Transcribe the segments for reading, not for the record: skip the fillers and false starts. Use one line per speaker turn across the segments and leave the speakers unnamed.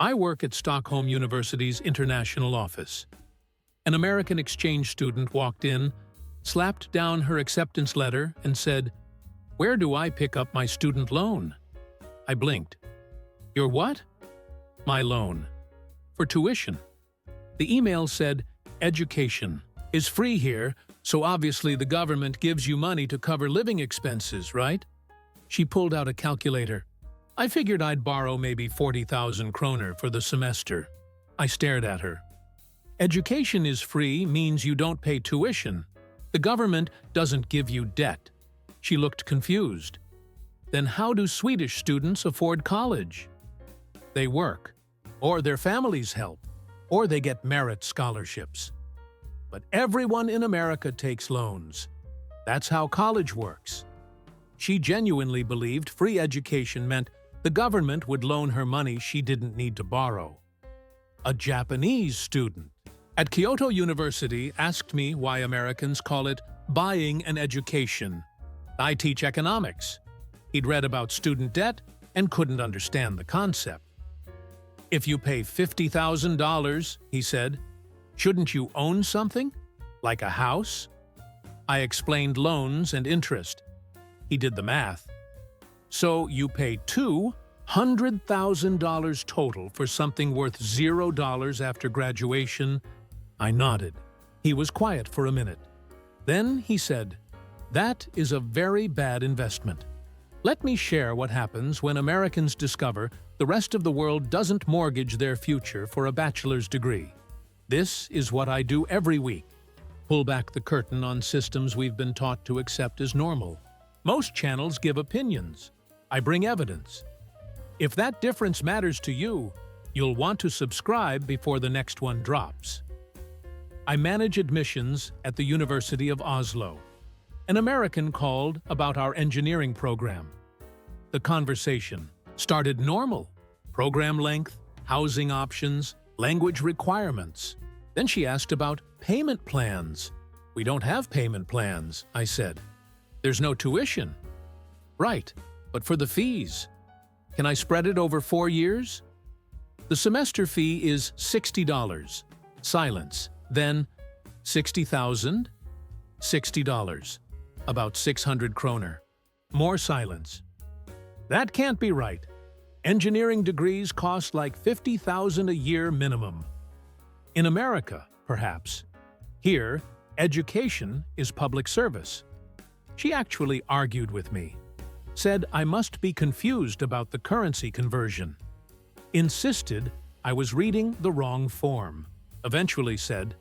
I work at Stockholm University's international office. An American exchange student walked in, slapped down her acceptance letter, and said, "Where do I pick up my student loan?" I blinked. "Your what?" "My loan. For tuition." The email said, "Education is free here, so obviously the government gives you money to cover living expenses, right?" She pulled out a calculator. "I figured I'd borrow maybe 40,000 kroner for the semester." I stared at her. Education is free means you don't pay tuition. The government doesn't give you debt. She looked confused. Then how do Swedish students afford college? They work, or their families help, or they get merit scholarships. But everyone in America takes loans. That's how college works. She genuinely believed free education meant the government would loan her money she didn't need to borrow. A Japanese student at Kyoto University asked me why Americans call it buying an education. I teach economics. He'd read about student debt and couldn't understand the concept. "If you pay $50,000, he said, shouldn't you own something? Like a house?" I explained loans and interest. He did the math. "So you pay $200,000 total for something worth $0 after graduation?" I nodded. He was quiet for a minute. Then he said, "That is a very bad investment. Let me share what happens when Americans discover the rest of the world doesn't mortgage their future for a bachelor's degree. This is what I do every week. Pull back the curtain on systems we've been taught to accept as normal. Most channels give opinions. I bring evidence. If that difference matters to you, you'll want to subscribe before the next one drops." I manage admissions at the University of Oslo. An American called about our engineering program. The conversation started normal. Program length, housing options, language requirements. Then she asked about payment plans. "We don't have payment plans," I said. "There's no tuition." "Right, but for the fees. Can I spread it over 4 years?" "The semester fee is $60. Silence. Then, 60,000? $60. About 600 kroner. More silence. "That can't be right. Engineering degrees cost like 50,000 a year minimum. In America, perhaps. Here, education is public service." She actually argued with me. Said I must be confused about the currency conversion. Insisted I was reading the wrong form. Eventually said,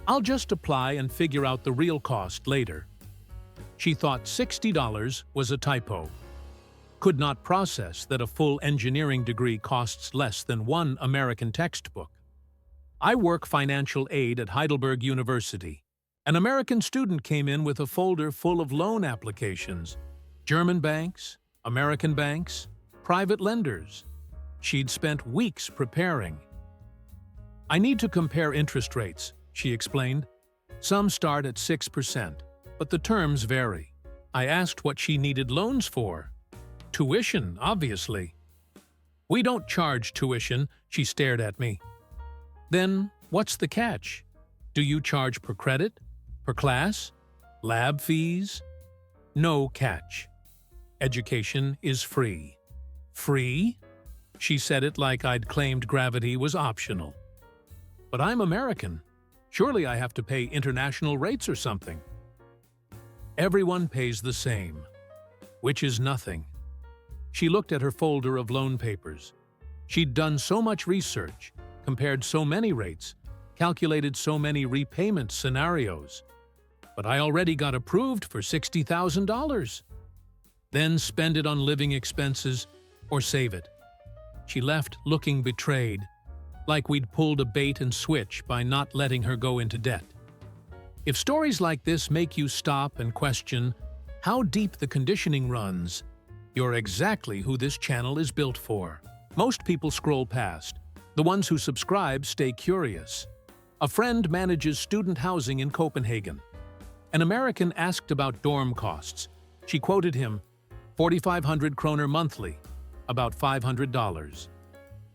"I'll just apply and figure out the real cost later." She thought $60 was a typo. Could not process that a full engineering degree costs less than one American textbook. I work financial aid at Heidelberg University. An American student came in with a folder full of loan applications. German banks, American banks, private lenders. She'd spent weeks preparing. "I need to compare interest rates," she explained. "Some start at 6%, but the terms vary." I asked what she needed loans for. "Tuition, obviously." "We don't charge tuition," she stared at me. "Then what's the catch? Do you charge per credit? Per class? Lab fees?" "No catch. Education is free." "Free?" She said it like I'd claimed gravity was optional. "But I'm American. Surely I have to pay international rates or something." "Everyone pays the same, which is nothing." She looked at her folder of loan papers. She'd done so much research, compared so many rates, calculated so many repayment scenarios. "But I already got approved for $60,000. Then spend it on living expenses or save it." She left looking betrayed, like we'd pulled a bait and switch by not letting her go into debt. If stories like this make you stop and question how deep the conditioning runs, you're exactly who this channel is built for. Most people scroll past. The ones who subscribe stay curious. A friend manages student housing in Copenhagen. An American asked about dorm costs. She quoted him, 4,500 kroner monthly, about $500.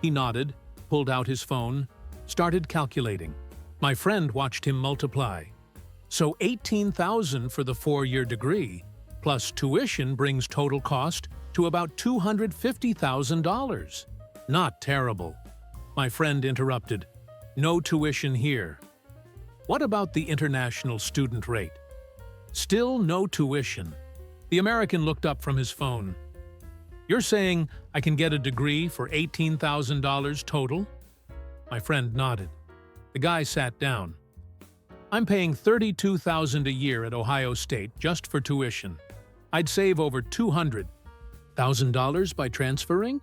He nodded pulled out his phone, started calculating. My friend watched him multiply. So $18,000 for the 4-year degree, plus tuition brings total cost to about $250,000. Not terrible. My friend interrupted. No tuition here. What about the international student rate? Still no tuition. The American looked up from his phone. You're saying I can get a degree for $18,000 total? My friend nodded. The guy sat down. I'm paying $32,000 a year at Ohio State just for tuition. I'd save over $200,000 by transferring?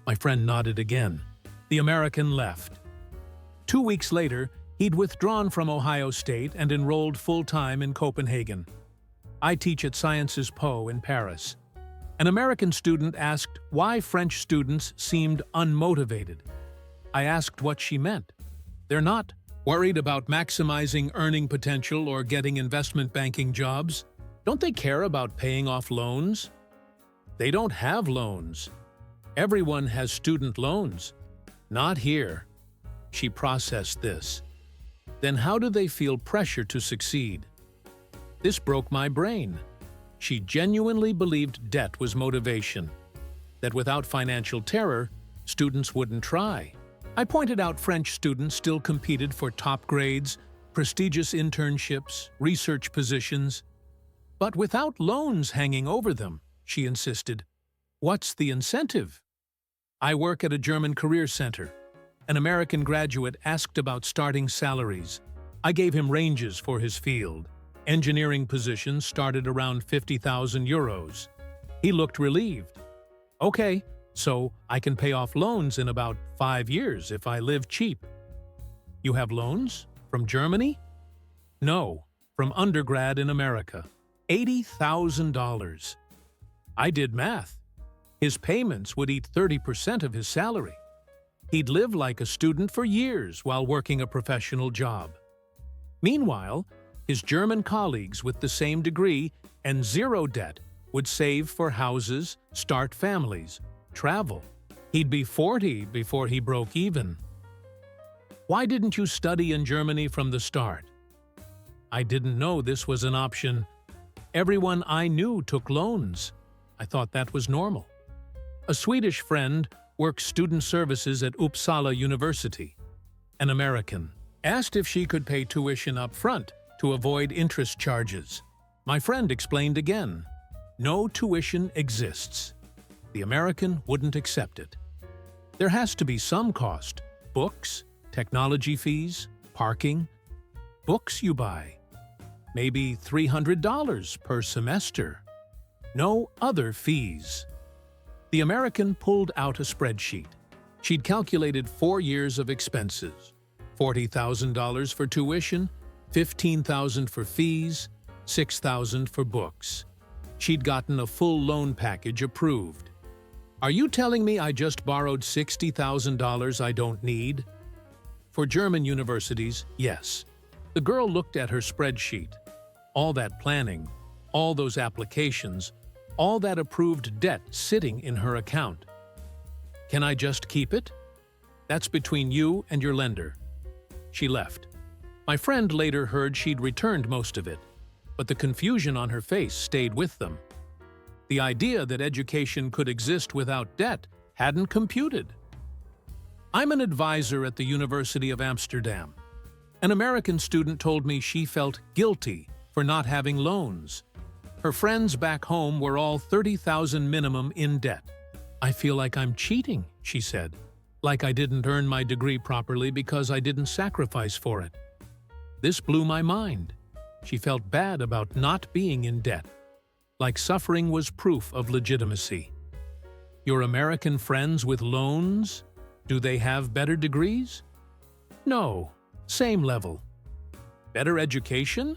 My friend nodded again. The American left. 2 weeks later, he'd withdrawn from Ohio State and enrolled full-time in Copenhagen. I teach at Sciences Po in Paris. An American student asked why French students seemed unmotivated. I asked what she meant. They're not worried about maximizing earning potential or getting investment banking jobs. Don't they care about paying off loans? They don't have loans. Everyone has student loans. Not here. She processed this. Then how do they feel pressure to succeed? This broke my brain. She genuinely believed debt was motivation, that without financial terror, students wouldn't try. I pointed out French students still competed for top grades, prestigious internships, research positions. But without loans hanging over them, she insisted. What's the incentive? I work at a German career center. An American graduate asked about starting salaries. I gave him ranges for his field. Engineering positions started around 50,000 euros. He looked relieved. Okay, so I can pay off loans in about 5 years if I live cheap. You have loans? From Germany? No, from undergrad in America. $80,000. I did math. His payments would eat 30% of his salary. He'd live like a student for years while working a professional job. Meanwhile, his German colleagues with the same degree and zero debt would save for houses, start families, travel. He'd be 40 before he broke even. Why didn't you study in Germany from the start? I didn't know this was an option. Everyone I knew took loans. I thought that was normal. A Swedish friend works student services at Uppsala University. An American asked if she could pay tuition up front to avoid interest charges. My friend explained again. No tuition exists. The American wouldn't accept it. There has to be some cost. Books, technology fees, parking. Books you buy. Maybe $300 per semester. No other fees. The American pulled out a spreadsheet. She'd calculated 4 years of expenses. $40,000 for tuition, $15,000 for fees, $6,000 for books. She'd gotten a full loan package approved. Are you telling me I just borrowed $60,000 I don't need? For German universities, yes. The girl looked at her spreadsheet. All that planning, all those applications, all that approved debt sitting in her account. Can I just keep it? That's between you and your lender. She left. My friend later heard she'd returned most of it, but the confusion on her face stayed with them. The idea that education could exist without debt hadn't computed. I'm an advisor at the University of Amsterdam. An American student told me she felt guilty for not having loans. Her friends back home were all $30,000 minimum in debt. I feel like I'm cheating, she said. Like I didn't earn my degree properly because I didn't sacrifice for it. This blew my mind. She felt bad about not being in debt. Like suffering was proof of legitimacy. Your American friends with loans? Do they have better degrees? No, same level. Better education?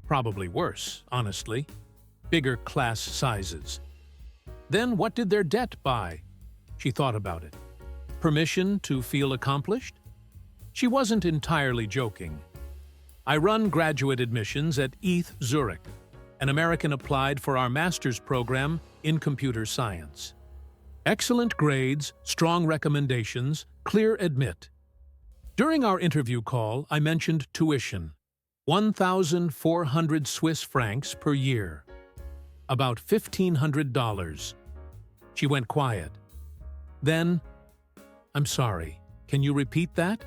Probably worse, honestly. Bigger class sizes. Then what did their debt buy? She thought about it. Permission to feel accomplished? She wasn't entirely joking. I run graduate admissions at ETH Zurich. An American applied for our master's program in computer science. Excellent grades, strong recommendations, clear admit. During our interview call, I mentioned tuition, 1,400 Swiss francs per year, about $1,500. She went quiet. Then, I'm sorry, can you repeat that?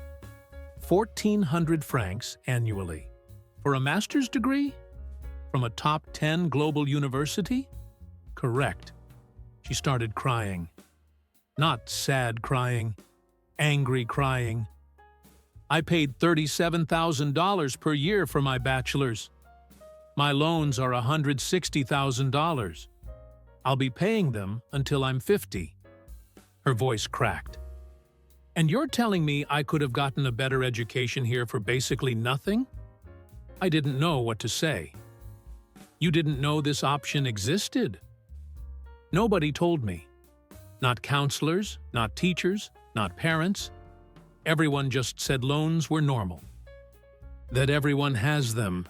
1,400 francs annually. For a master's degree? From a top 10 global university? Correct. She started crying. Not sad crying, angry crying. I paid $37,000 per year for my bachelor's. My loans are $160,000. I'll be paying them until I'm 50. Her voice cracked. And you're telling me I could have gotten a better education here for basically nothing? I didn't know what to say. You didn't know this option existed? Nobody told me. Not counselors, not teachers, not parents. Everyone just said loans were normal. That everyone has them.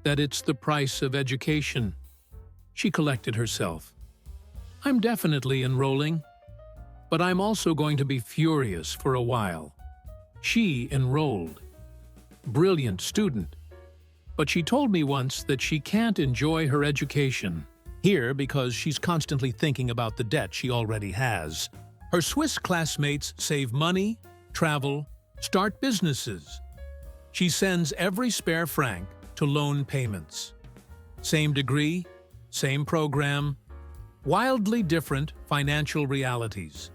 That it's the price of education. She collected herself. I'm definitely enrolling, but I'm also going to be furious for a while. She enrolled. Brilliant student. But she told me once that she can't enjoy her education here because she's constantly thinking about the debt she already has. Her Swiss classmates save money, travel, start businesses. She sends every spare franc to loan payments. Same degree, same program, wildly different financial realities.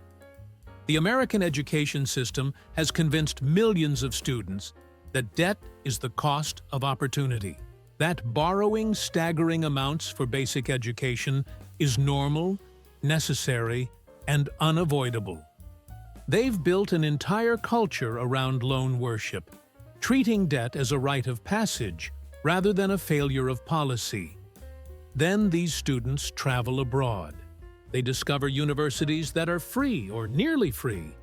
The American education system has convinced millions of students that debt is the cost of opportunity, that borrowing staggering amounts for basic education is normal, necessary, and unavoidable. They've built an entire culture around loan worship, treating debt as a rite of passage rather than a failure of policy. Then these students travel abroad. They discover universities that are free or nearly free.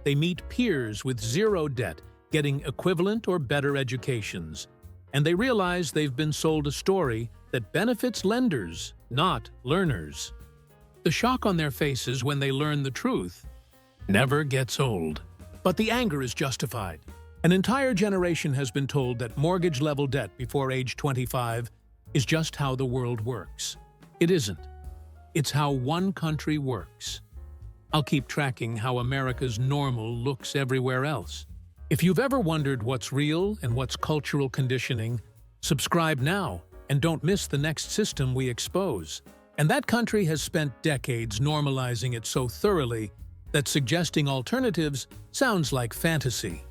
They meet peers with zero debt, getting equivalent or better educations. And they realize they've been sold a story that benefits lenders, not learners. The shock on their faces when they learn the truth never gets old. But the anger is justified. An entire generation has been told that mortgage-level debt before age 25 is just how the world works. It isn't. It's how one country works. I'll keep tracking how America's normal looks everywhere else. If you've ever wondered what's real and what's cultural conditioning, subscribe now and don't miss the next system we expose. And that country has spent decades normalizing it so thoroughly that suggesting alternatives sounds like fantasy.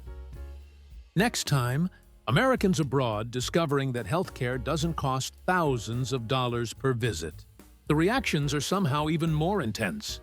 Next time, Americans abroad discovering that healthcare doesn't cost thousands of dollars per visit. The reactions are somehow even more intense.